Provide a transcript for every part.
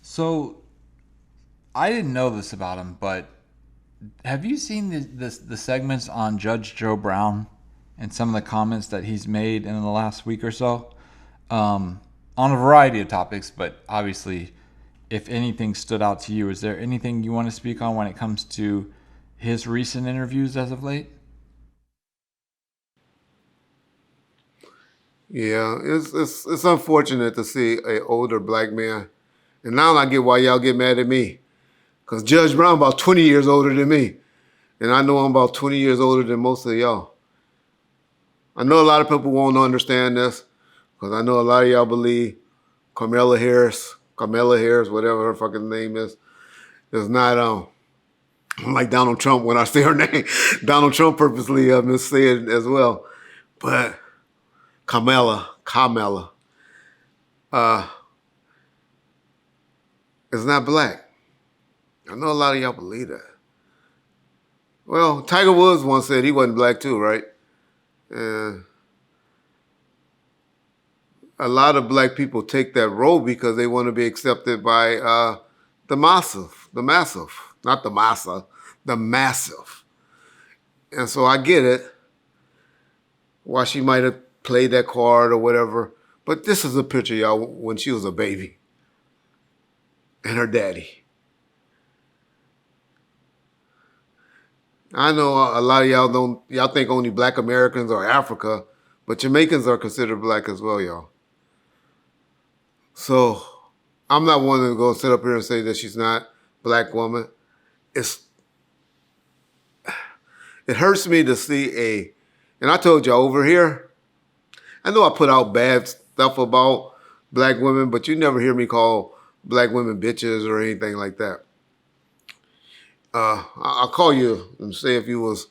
So I didn't know this about him, but have you seen the segments on Judge Joe Brown and some of the comments that he's made in the last week or so on a variety of topics? But obviously, if anything stood out to you, is there anything you want to speak on when it comes to his recent interviews as of late? Yeah, it's unfortunate to see a older black man, and now I get why y'all get mad at me, cause Judge Brown about 20 years older than me, and I know I'm about 20 years older than most of y'all. I know a lot of people won't understand this, cause I know a lot of y'all believe Kamala Harris, whatever her fucking name is not like Donald Trump when I say her name. Donald Trump purposely missaid it as well, but Kamala, uh, is not black. I know a lot of y'all believe that. Well, Tiger Woods once said he wasn't black too, right? And a lot of black people take that role because they want to be accepted by not the massa, the massive. And so I get it, why she might have played that card or whatever. But this is a picture, y'all, when she was a baby and her daddy. I know a lot of y'all think only black Americans are Africa, but Jamaicans are considered black as well, y'all. So I'm not one to go sit up here and say that she's not black woman. It's it hurts me to see and I told you over here, I know I put out bad stuff about black women, but you never hear me call black women bitches or anything like that. I'll call you and say if you was,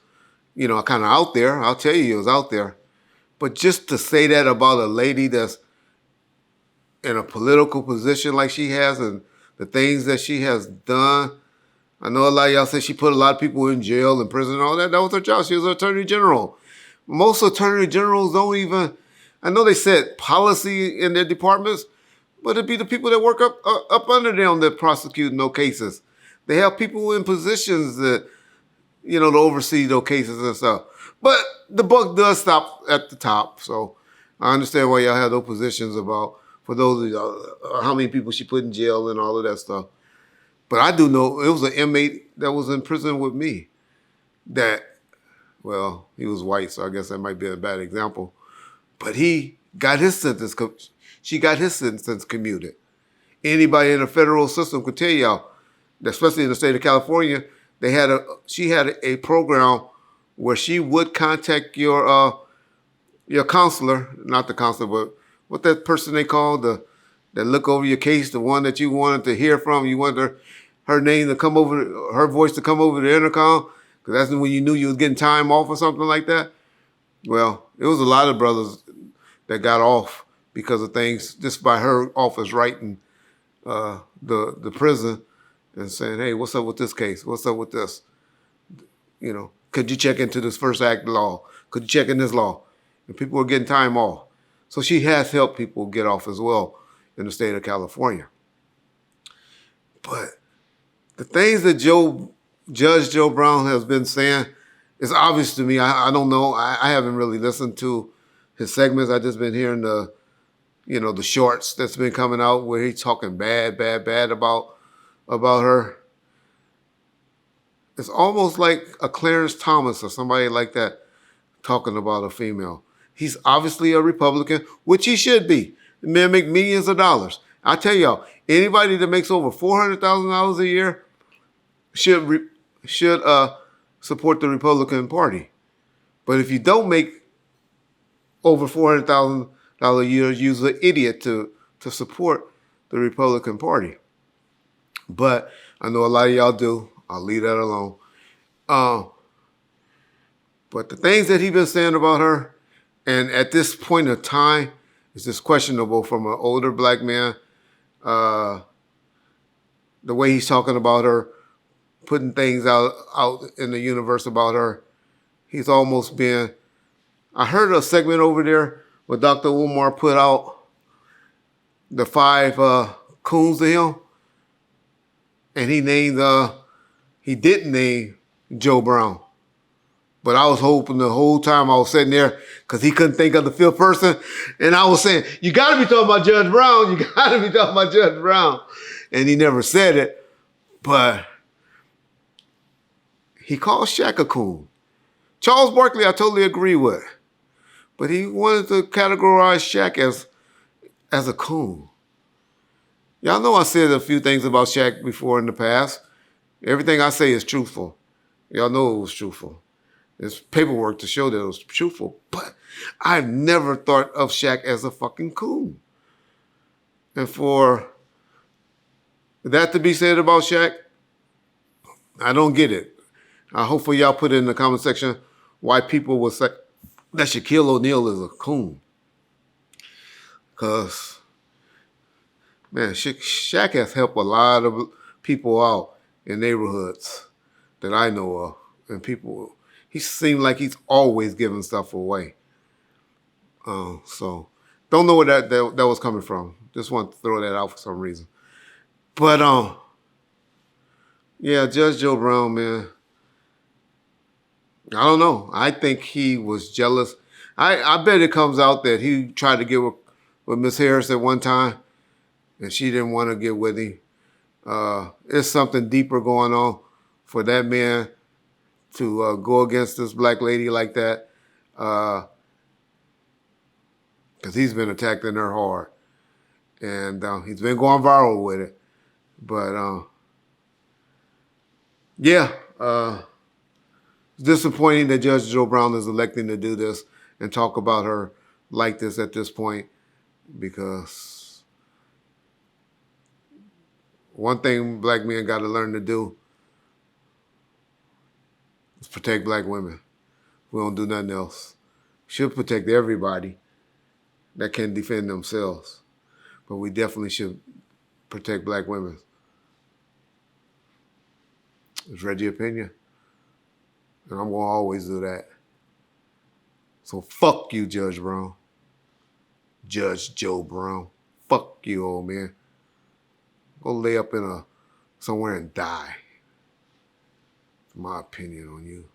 kind of out there, I'll tell you was out there. But just to say that about a lady that's in a political position like she has and the things that she has done, I know a lot of y'all say she put a lot of people in jail and prison and all that. That was her job. She was an attorney general. Most attorney generals don't even, I know they set policy in their departments, but it'd be the people that work up under them that prosecute no cases. They have people in positions that, to oversee those cases and stuff. But the buck does stop at the top. So I understand why y'all have those positions about, for those of y'all, how many people she put in jail and all of that stuff. But I do know it was an inmate that was in prison with me that, well, he was white, so I guess that might be a bad example. But he got his sentence, she got his sentence commuted. Anybody in the federal system could tell y'all, especially in the state of California, she had a program where she would contact your counselor, not the counselor, but what that person they call that look over your case, the one that you wanted to hear from, you wanted her name to come over, her voice to come over the intercom, because that's when you knew you was getting time off or something like that. Well, it was a lot of brothers that got off because of things just by her office writing the prison and saying, hey, what's up with this case? What's up with this? Could you check into this first act law? Could you check in this law? And people were getting time off. So she has helped people get off as well in the state of California. But the things that Judge Joe Brown has been saying, it's obvious to me. I don't know. I haven't really listened to his segments. I just been hearing the shorts that's been coming out where he's talking bad about her. It's almost like a Clarence Thomas or somebody like that talking about a female. He's obviously a Republican, which he should be. The man make millions of dollars. I tell y'all, anybody that makes over $400,000 a year should support the Republican Party. But if you don't make over $400,000 a year, you're an idiot to support the Republican Party. But I know a lot of y'all do. I'll leave that alone. But the things that he's been saying about her, and at this point of time, it's just questionable from an older black man. The way he's talking about her, putting things out in the universe about her, he's almost been. I heard a segment over there where Dr. Umar put out the 5 coons to him. and he didn't name Joe Brown. But I was hoping the whole time I was sitting there because he couldn't think of the fifth person. And I was saying, you got to be talking about Judge Brown. You got to be talking about Judge Brown. And he never said it. But he called Shaq a coon. Charles Barkley, I totally agree with. But he wanted to categorize Shaq as a coon. Y'all know I said a few things about Shaq before in the past. Everything I say is truthful. Y'all know it was truthful. There's paperwork to show that it was truthful. But I've never thought of Shaq as a fucking coon. And for that to be said about Shaq, I don't get it. Hopefully y'all put it in the comment section why people would say that Shaquille O'Neal is a coon. Because, man, Shaq has helped a lot of people out in neighborhoods that I know of. And people, he seemed like he's always giving stuff away. So, don't know where that was coming from. Just want to throw that out for some reason. But, yeah, Judge Joe Brown, man. I don't know. I think he was jealous. I bet it comes out that he tried to get with Miss Harris at one time, and she didn't want to get with him. There's something deeper going on for that man to go against this black lady like that, because he's been attacking her hard, and he's been going viral with it. But yeah, it's disappointing that Judge Joe Brown is electing to do this and talk about her like this at this point, because one thing black men got to learn to do is protect black women. We don't do nothing else. We should protect everybody that can defend themselves, but we definitely should protect black women. It's Reggie's opinion, and I'm going to always do that. So fuck you, Judge Brown. Judge Joe Brown. Fuck you, old man. Go lay up in somewhere and die. My opinion on you.